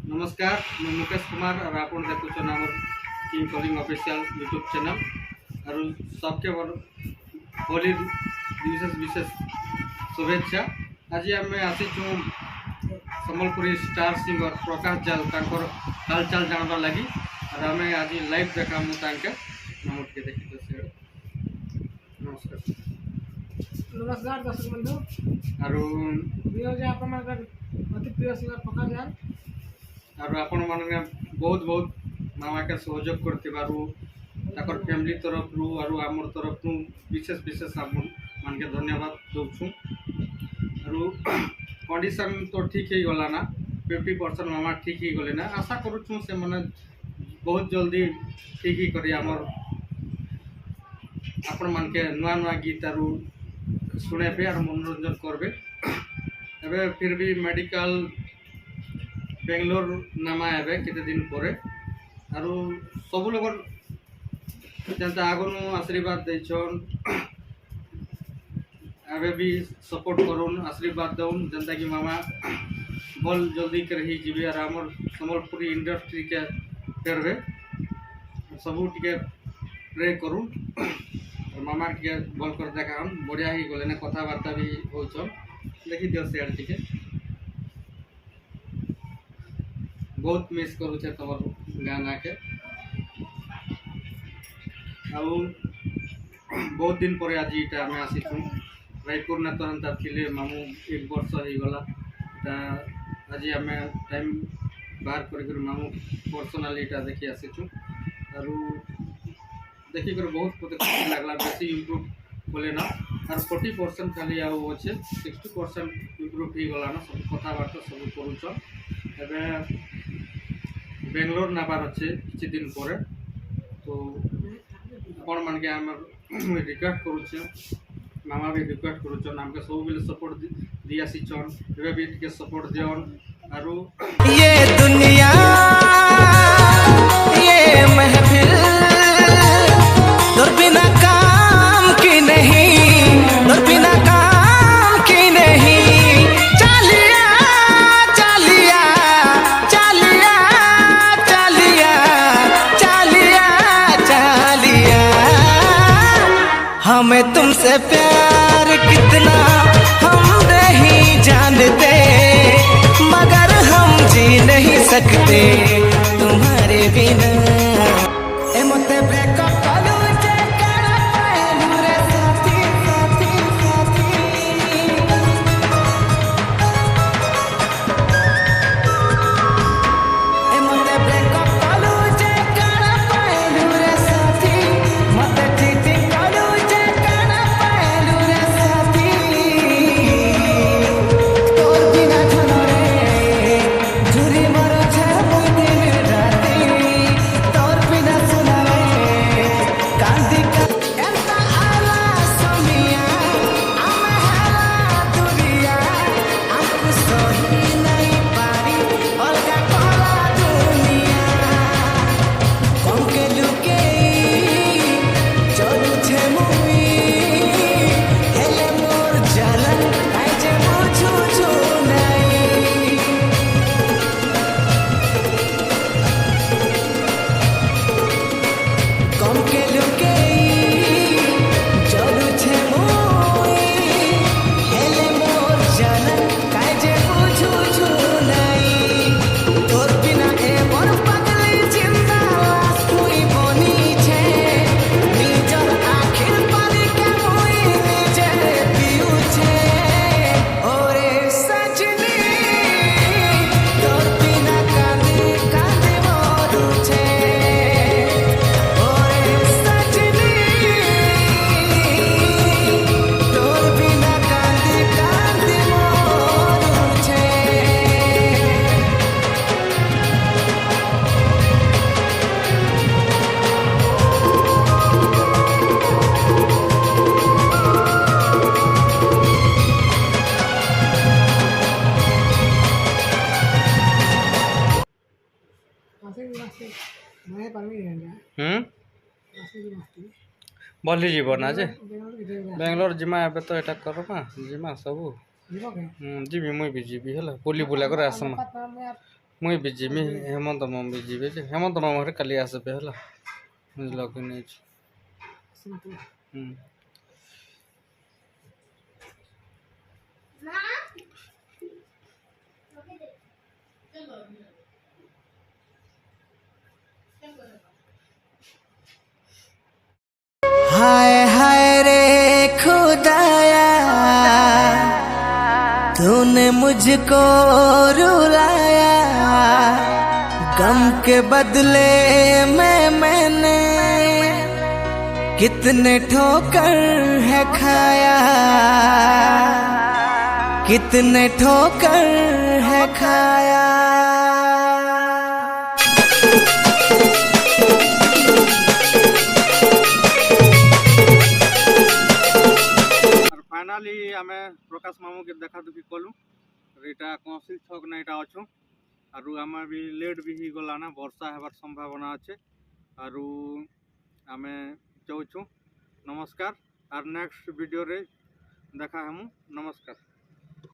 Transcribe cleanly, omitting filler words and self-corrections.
नमस्कार मैं मुकेश कुमार और आप देखुन आम king calling official YouTube channel और सबके होली विशेष विशेष शुभेच्छा। आज आम आसीचु सम्बलपुरी स्टार सिंगर प्रकाश जाल तांकर हालचाल जानवा लगी और आम आज लाइव देखा मुझे देखी तो नमस्कार नमस्कार दर्शक बंधु और अति प्रिय सिंगर प्रकाश जाल और आपण माने बहुत बहुत मामा के सहयोग करते फैमिली तरफ रू और आमर तरफ विशेष विशेष आप मान के धन्यवाद दूँ। और कंडीशन तो ठीक ही गला ना 50% मामा ठीक ही गले ना आशा करूँ से मैंने बहुत जल्दी ठीक ही करी आमर आपण मान के नुआ नुआ गीत आरु शुणे और मनोरंजन करबे। एबे फिर भी मेडिकल बेंगलोर नामा एबे केते दिन पर आरु सब लोग जनता आगनु आशीर्वाद देछन एबे भी सपोर्ट करूँ आशीर्वाद दउन जनता की मामा बल जल्दी कर ही जीवे और आमर सम्बलपुरी इंडस्ट्री के फेरबे सबू टिके प्रे करूँ और मामा टिके बल कर देखा बढ़िया ही गले ना कथबार्ता भी होचन देखी दियो से टिके बहुत मिस करूँ तुम गाना के बहुत दिन पर आज इटा आम आसीचु रायपुर ना तो हेन्ता थिले मामू 1 वर्ष हो गला आज आम टाइम बाहर कर मामू पर्सनाली इटा देखी आसीचु और देखिक बहुत खुशी लगला बेसी इम्प्रूव बोले ना और 40% खाली अच्छे 60% इम्प्रूव हो गला ना सब कथबार्ता सब करुच एवं बेंगलोर नाबार अच्छे किसी दिन पर तो आपण मान के आम रिक्वेस्ट करुचे मामा भी रिक्वेस्ट करुचन आमके सब बेले सपोर्ट दी आसीचन एबे भी टिके सपोर्ट दियन आरो ये दुनिया ये महफिल दूर बिना काम की नहीं दूर बिना काम की नहीं चलिया चलिया चलिया चलिया चलिया चलिया हमें तुमसे प्यार कितना हम नहीं जानते मगर हम जी नहीं सकते तुम्हारे बिना ए मोते ब्रेकअप कलू जे करा पहलू रे साथी साथी साथी ए मोते ब्रेकअप कलू जे करा पहलू रे साथी मोते चीटिंग कलू जे करा पहलू रे साथी तोर बिना छनो रे झुरी मरो छे मुई दिन राती तोर बिना सुना रे कांदी का एंता आला सोनिया आमे हाला दुनिया आपको सही नहीं पारी अलगा कोला दुनिया कम के लुके चलू छे मुई हेले मोर जालन आई जे बुझू छु नहीं कम के लुके चलू छे मुई हेले मोर जालन आई जे बुझू छु नहीं तोर बिना ए मोर पगली जिंदा लाश तुई बनी छे निजर आखिर पानी के मुई निजे पियू छे ओरे सजनी तोर बिना कांदी कांदी मोरू छे ओरे सजनी तोर बिना कांदी कांदी मोरू छे मैं पानी भली जीवन आज बेंगलोर जिमा एबे तो एटा करमा जिमा सब जीबी मुई भी जीबी हला बुली बुला कर आसमा मुई भी जिमी हेमंत मामा भी जीवे जे हेमंत मामा रे काली आसबे हला बुझलो कि नहीं सिंपल हाय हाय रे खुदाया तूने मुझको रुलाया गम के बदले में मैंने कितने ठोकर है खाया कितने ठोकर है खाया और फाइनली आमे प्रकाश मामू के देखा दुखी कलु एटा कौशिल छक ना एटा अच्छु आरु आमे भी लेट भी ही गला ना वर्षा हेबार संभावना अच्छे आरु आमे जाऊछु नमस्कार और नेक्स्ट वीडियो रे देखा हमु नमस्कार।